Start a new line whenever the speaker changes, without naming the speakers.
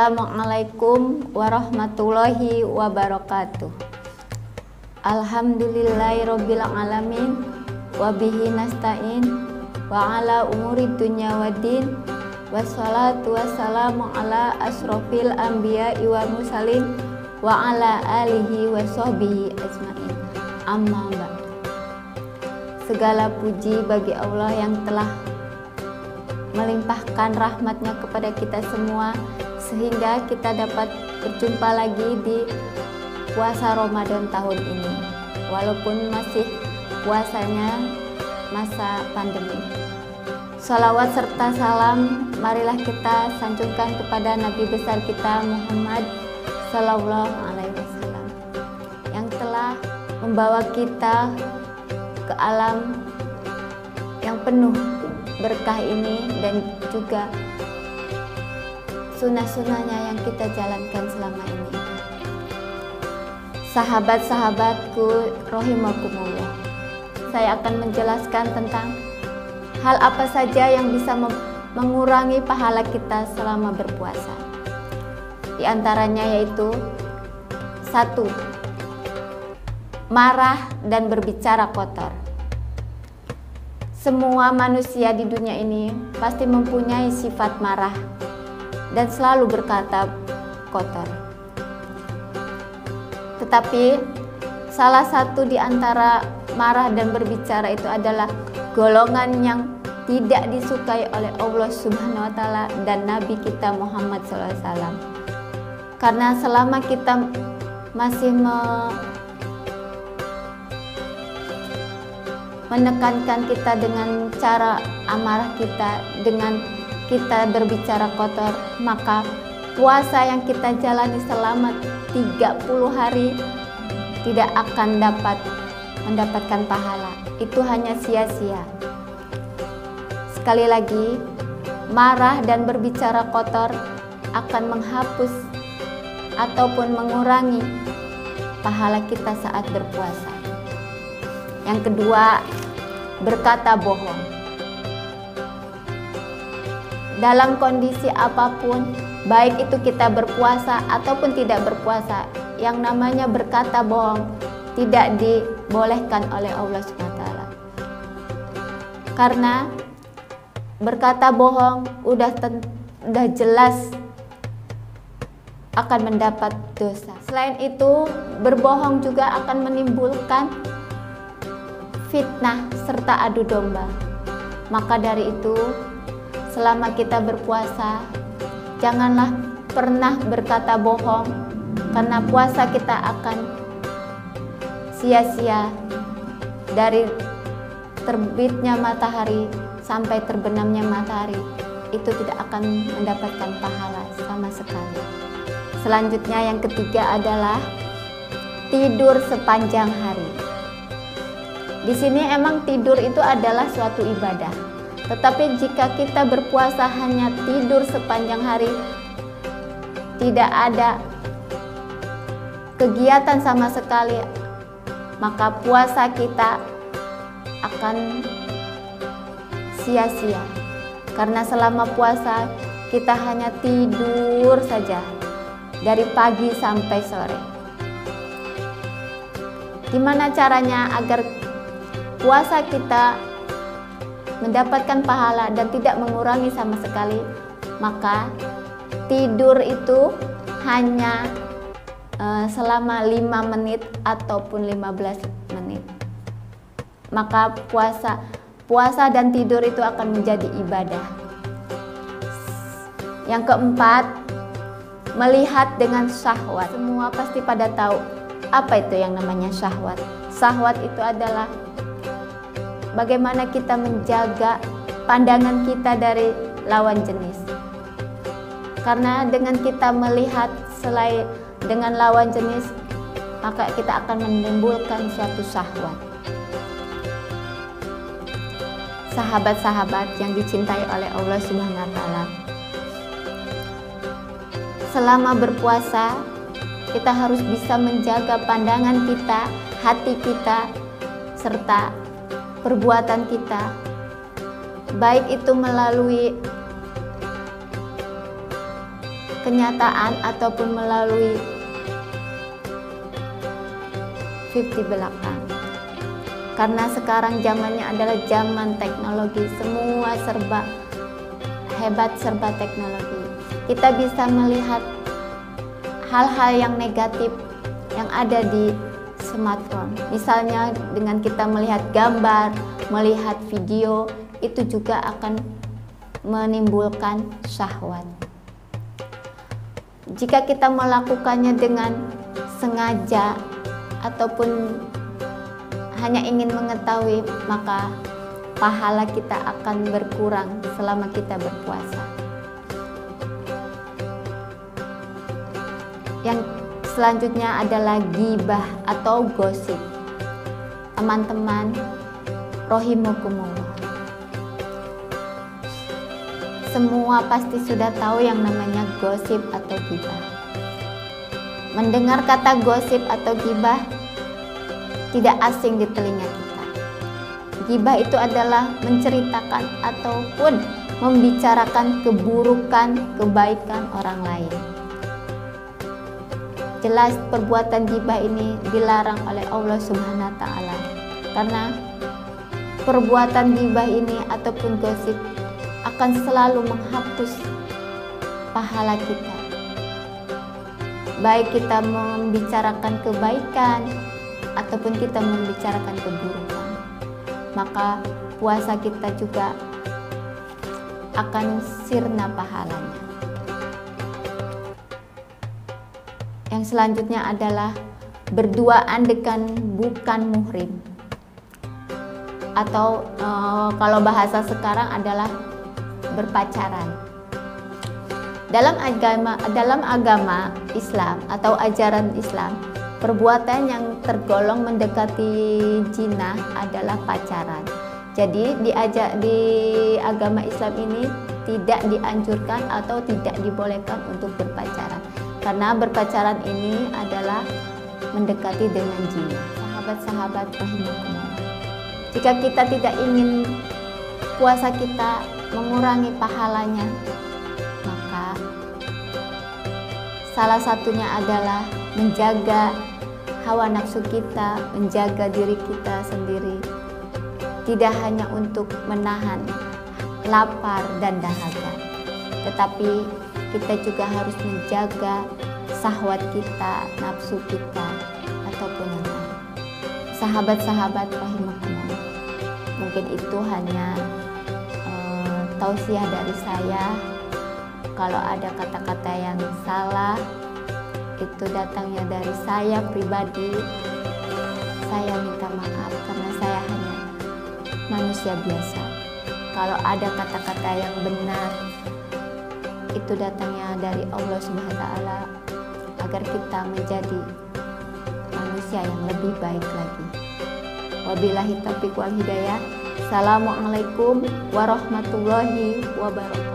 Assalamualaikum warahmatullahi wabarakatuh. Alhamdulillahirabbil alamin wa bihi nasta'in wa ala umuri dunya waddin wassalatu wassalamu ala asrofil anbiya'i wa mursalin wa ala alihi wa sahbihi ajmain. Amma ba'du. Segala puji bagi Allah yang telah melimpahkan rahmatnya kepada kita semua sehingga kita dapat berjumpa lagi di puasa Ramadan tahun ini, walaupun masih puasanya masa pandemi. Salawat serta salam marilah kita sanjungkan kepada Nabi besar kita Muhammad Sallallahu Alaihi Wasallam yang telah membawa kita ke alam yang penuh berkah ini dan juga sunnah-sunnahnya yang kita jalankan selama ini. Sahabat-sahabatku rahimakumullah, saya akan menjelaskan tentang hal apa saja yang bisa mengurangi pahala kita selama berpuasa. Di antaranya yaitu 1. Marah dan berbicara kotor. Semua manusia di dunia ini pasti mempunyai sifat marah dan selalu berkata kotor. Tetapi salah satu di antara marah dan berbicara itu adalah golongan yang tidak disukai oleh Allah Subhanahu wa Ta'ala dan Nabi kita Muhammad SAW. Karena selama kita masih menekankan kita dengan cara amarah kita, dengan kita berbicara kotor, maka puasa yang kita jalani selama 30 hari tidak akan mendapatkan pahala. Itu hanya sia-sia. Sekali lagi, marah dan berbicara kotor akan menghapus ataupun mengurangi pahala kita saat berpuasa. Yang kedua, berkata bohong. Dalam kondisi apapun, baik itu kita berpuasa ataupun tidak berpuasa, yang namanya berkata bohong tidak dibolehkan oleh Allah SWT. Karena berkata bohong udah jelas akan mendapat dosa. Selain itu, berbohong juga akan menimbulkan fitnah serta adu domba. Maka dari itu, selama kita berpuasa, janganlah pernah berkata bohong, karena puasa kita akan sia-sia. Dari terbitnya matahari sampai terbenamnya matahari, itu tidak akan mendapatkan pahala sama sekali. Selanjutnya yang ketiga adalah tidur sepanjang hari. Di sini emang tidur itu adalah suatu ibadah. Tetapi jika kita berpuasa hanya tidur sepanjang hari, tidak ada kegiatan sama sekali, maka puasa kita akan sia-sia. Karena selama puasa kita hanya tidur saja dari pagi sampai sore. Gimana caranya agar puasa kita mendapatkan pahala dan tidak mengurangi sama sekali? Maka tidur itu hanya selama 5 menit ataupun 15 menit. Maka puasa dan tidur itu akan menjadi ibadah. Yang keempat, melihat dengan syahwat. Semua pasti pada tahu apa itu yang namanya syahwat. Syahwat itu adalah bagaimana kita menjaga pandangan kita dari lawan jenis. Karena dengan kita melihat selain dengan lawan jenis, maka kita akan menimbulkan suatu syahwat. Sahabat-sahabat yang dicintai oleh Allah Subhanahu wa Ta'ala, selama berpuasa kita harus bisa menjaga pandangan kita, hati kita, serta perbuatan kita, baik itu melalui kenyataan ataupun melalui 50 belakang. Karena sekarang zamannya adalah zaman teknologi, semua serba hebat, serba teknologi. Kita bisa melihat hal-hal yang negatif yang ada di smartphone. Misalnya dengan kita melihat gambar, melihat video, itu juga akan menimbulkan syahwat. Jika kita melakukannya dengan sengaja ataupun hanya ingin mengetahui, maka pahala kita akan berkurang selama kita berpuasa. Yang selanjutnya adalah ghibah atau gosip. Teman-teman rahimakumullah, semua pasti sudah tahu yang namanya gosip atau ghibah. Mendengar kata gosip atau ghibah tidak asing di telinga kita. Ghibah itu adalah menceritakan ataupun membicarakan keburukan, kebaikan orang lain. Jelas perbuatan ghibah ini dilarang oleh Allah Subhanahu wa taala. Karena perbuatan ghibah ini ataupun gosip akan selalu menghapus pahala kita. Baik kita membicarakan kebaikan ataupun kita membicarakan keburukan, maka puasa kita juga akan sirna pahalanya. Yang selanjutnya adalah berduaan dengan bukan muhrim, atau kalau bahasa sekarang adalah berpacaran. Dalam agama Islam atau ajaran Islam, perbuatan yang tergolong mendekati zina adalah pacaran. Jadi di agama Islam ini tidak dianjurkan atau tidak dibolehkan untuk berpacaran. Karena berpacaran ini adalah mendekati dengan zina. Sahabat-sahabat rahimakumullah, jika kita tidak ingin puasa kita mengurangi pahalanya, maka salah satunya adalah menjaga hawa nafsu kita, menjaga diri kita sendiri, tidak hanya untuk menahan lapar dan dahaga, tetapi kita juga harus menjaga syahwat kita, nafsu kita, ataupun yang lain. Sahabat-sahabat rahimakumullah, mungkin itu hanya tausiah dari saya. Kalau ada kata-kata yang salah, itu datangnya dari saya pribadi. Saya minta maaf karena saya hanya manusia biasa. Kalau ada kata-kata yang benar, itu datangnya dari Allah Subhanahu wa taala agar kita menjadi manusia yang lebih baik lagi. Wabillahi taufiq wal hidayah. Assalamualaikum warahmatullahi wabarakatuh.